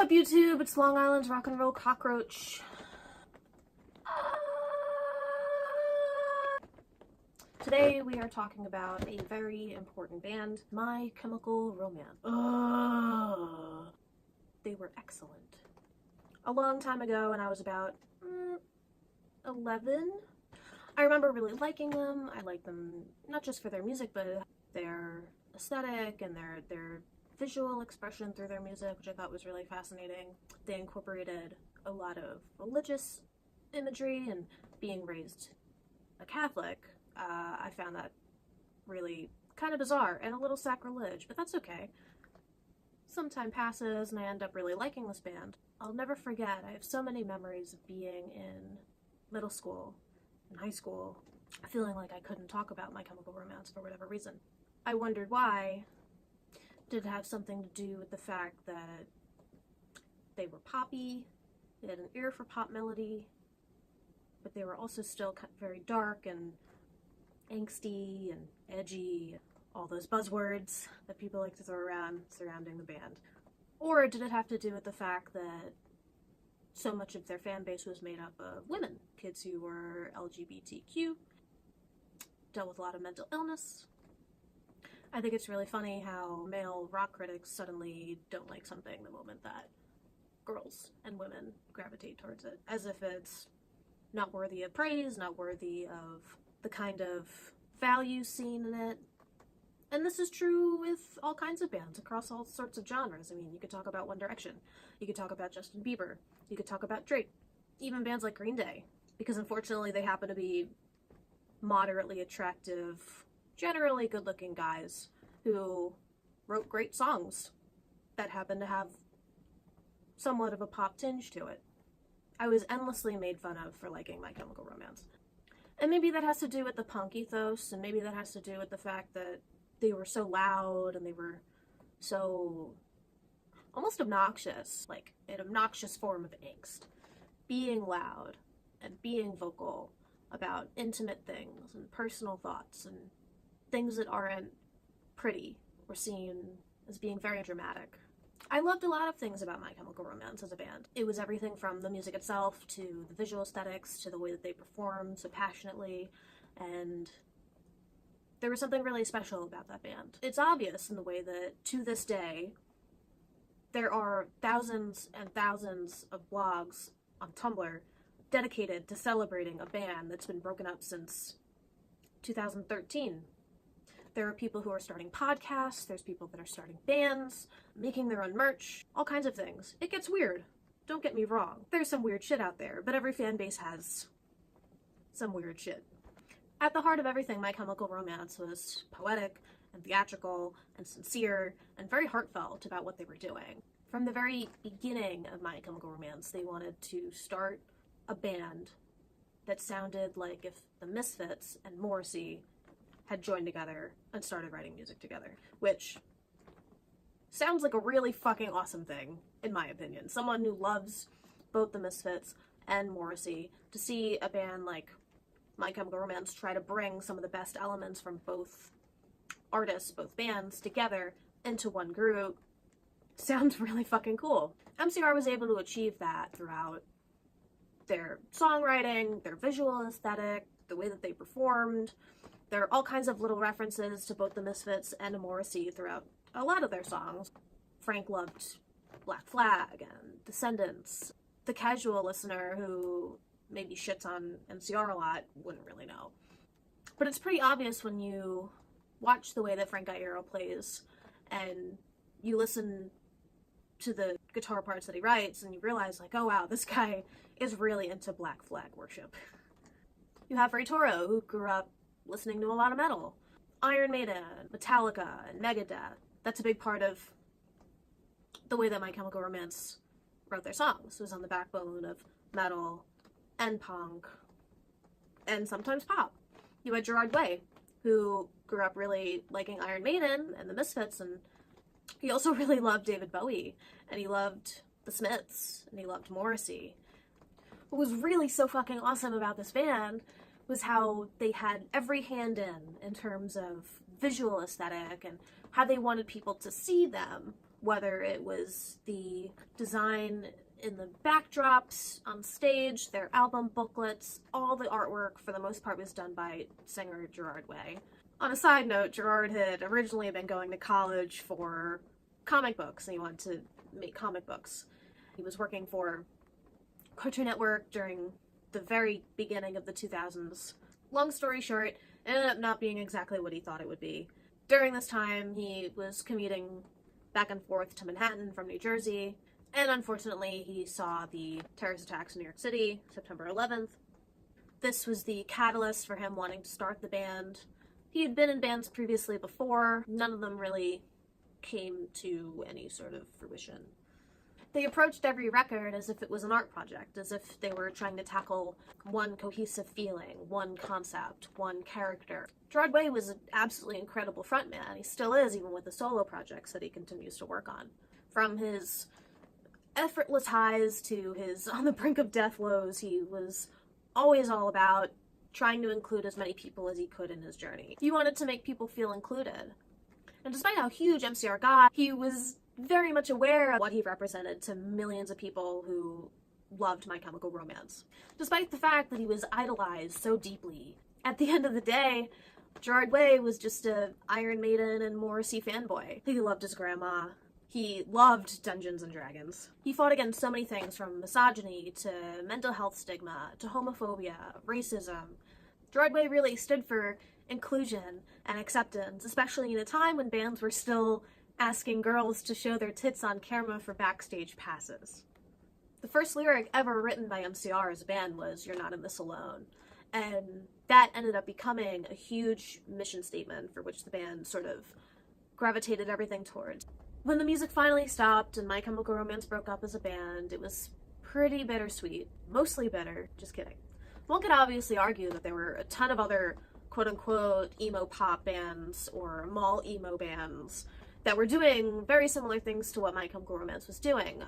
up, YouTube? It's Long Island's Rock and Roll Cockroach. Today we are talking about a very important band, My Chemical Romance. They were excellent. A long time ago, when I was about 11, I remember really liking them. I liked them not just for their music, but their aesthetic and their visual expression through their music, which I thought was really fascinating. They incorporated a lot of religious imagery, and being raised a Catholic, I found that really kind of bizarre and a little sacrilege, but that's okay. Some time passes and I end up really liking this band. I'll never forget, I have so many memories of being in middle school and high school, feeling like I couldn't talk about My Chemical Romance for whatever reason. I wondered why. Did it have something to do with the fact that they were poppy, they had an ear for pop melody, but they were also still very dark and angsty and edgy, all those buzzwords that people like to throw around surrounding the band? Or did it have to do with the fact that so much of their fan base was made up of women, kids who were LGBTQ, dealt with a lot of mental illness? I think it's really funny how male rock critics suddenly don't like something the moment that girls and women gravitate towards it, as if it's not worthy of praise, not worthy of the kind of value seen in it. And this is true with all kinds of bands across all sorts of genres. I mean, you could talk about One Direction, you could talk about Justin Bieber, you could talk about Drake, even bands like Green Day, because unfortunately they happen to be moderately attractive, generally good-looking guys who wrote great songs that happen to have somewhat of a pop tinge to it. I was endlessly made fun of for liking My Chemical Romance. And maybe that has to do with the punk ethos, and maybe that has to do with the fact that they were so loud and they were so almost obnoxious, like an obnoxious form of angst. Being loud and being vocal about intimate things and personal thoughts and things that aren't pretty were seen as being very dramatic. I loved a lot of things about My Chemical Romance as a band. It was everything from the music itself to the visual aesthetics to the way that they performed so passionately, and there was something really special about that band. It's obvious in the way that, to this day, there are thousands and thousands of blogs on Tumblr dedicated to celebrating a band that's been broken up since 2013. There are people who are starting podcasts, there's people that are starting bands, making their own merch, all kinds of things. It gets weird. Don't get me wrong. There's some weird shit out there, but every fan base has some weird shit. At the heart of everything, My Chemical Romance was poetic and theatrical and sincere and very heartfelt about what they were doing. From the very beginning of My Chemical Romance, they wanted to start a band that sounded like if the Misfits and Morrissey had joined together and started writing music together, which sounds like a really fucking awesome thing, in my opinion. Someone who loves both the Misfits and Morrissey, to see a band like My Chemical Romance try to bring some of the best elements from both artists, both bands, together into one group, sounds really fucking cool. MCR was able to achieve that throughout their songwriting, their visual aesthetic, the way that they performed. There are all kinds of little references to both the Misfits and to Morrissey throughout a lot of their songs. Frank loved Black Flag and Descendants. The casual listener who maybe shits on MCR a lot wouldn't really know. But it's pretty obvious when you watch the way that Frank Iero plays and you listen to the guitar parts that he writes and you realize, like, oh wow, this guy is really into Black Flag worship. You have Ray Toro, who grew up listening to a lot of metal. Iron Maiden, Metallica, and Megadeth. That's a big part of the way that My Chemical Romance wrote their songs. It was on the backbone of metal and punk and sometimes pop. You had Gerard Way, who grew up really liking Iron Maiden and the Misfits, and he also really loved David Bowie, and he loved the Smiths, and he loved Morrissey. What was really so fucking awesome about this band was how they had every hand in terms of visual aesthetic and how they wanted people to see them whether it was the design in the backdrops on stage, their album booklets, all the artwork for the most part was done by singer Gerard Way. On a side note, Gerard had originally been going to college for comic books, and he wanted to make comic books. He was working for Cartoon Network during the very beginning of the 2000s. Long story short, it ended up not being exactly what he thought it would be. During this time, he was commuting back and forth to Manhattan from New Jersey, and unfortunately, he saw the terrorist attacks in New York City, September 11th. This was the catalyst for him wanting to start the band. He had been in bands previously before. None of them really came to any sort of fruition. They approached every record as if it was an art project, as if they were trying to tackle one cohesive feeling, one concept, one character. Gerard Way was an absolutely incredible frontman. He still is, even with the solo projects that he continues to work on. From his effortless highs to his on the brink of death lows, he was always all about trying to include as many people as he could in his journey. He wanted to make people feel included. And despite how huge MCR got, he was very much aware of what he represented to millions of people who loved My Chemical Romance. Despite the fact that he was idolized so deeply, at the end of the day, Gerard Way was just a Iron Maiden and Morrissey fanboy. He loved his grandma. He loved Dungeons and Dragons. He fought against so many things, from misogyny to mental health stigma to homophobia, racism. Gerard Way really stood for inclusion and acceptance, especially in a time when bands were still asking girls to show their tits on camera for backstage passes. The first lyric ever written by MCR as a band was "You're not in this alone," and that ended up becoming a huge mission statement for which the band sort of gravitated everything towards. When the music finally stopped and My Chemical Romance broke up as a band, it was pretty bittersweet. Mostly bitter, just kidding. One could obviously argue that there were a ton of other quote-unquote emo pop bands or mall emo bands that were doing very similar things to what My Chemical Romance was doing,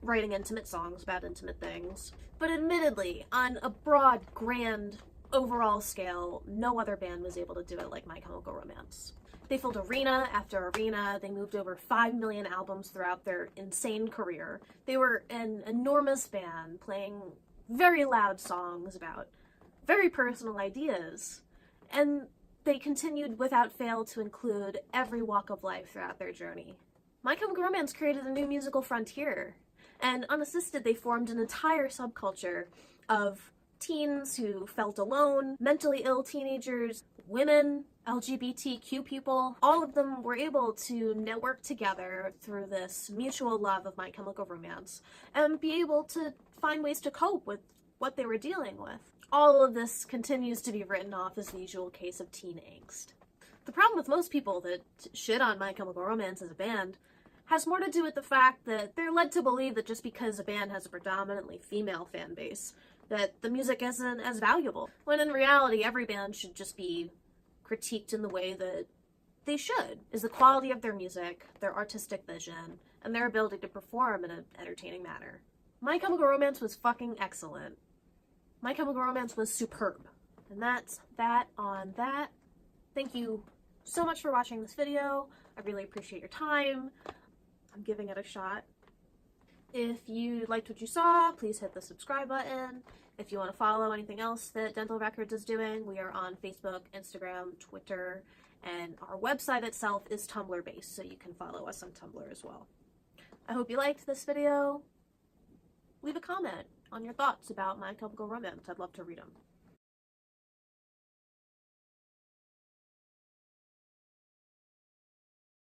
writing intimate songs about intimate things. But admittedly, on a broad, grand, overall scale, no other band was able to do it like My Chemical Romance. They filled arena after arena. They moved over 5 million albums throughout their insane career. They were an enormous band playing very loud songs about very personal ideas. And they continued without fail to include every walk of life throughout their journey. My Chemical Romance created a new musical frontier, and unassisted they formed an entire subculture of teens who felt alone, mentally ill teenagers, women, LGBTQ people. All of them were able to network together through this mutual love of My Chemical Romance and be able to find ways to cope with what they were dealing with. All of this continues to be written off as the usual case of teen angst. The problem with most people that shit on My Chemical Romance as a band has more to do with the fact that they're led to believe that just because a band has a predominantly female fan base, that the music isn't as valuable, when in reality every band should just be critiqued in the way that they should, is the quality of their music, their artistic vision, and their ability to perform in an entertaining manner. My Chemical Romance was fucking excellent. My Chemical Romance was superb. And that's that on that. Thank you so much for watching this video. I really appreciate your time. I'm giving it a shot. If you liked what you saw, please hit the subscribe button. If you want to follow anything else that Dental Records is doing, we are on Facebook, Instagram, Twitter, and our website itself is Tumblr based, so you can follow us on Tumblr as well. I hope you liked this video. Leave a comment on your thoughts about My Chemical Romance. I'd love to read them.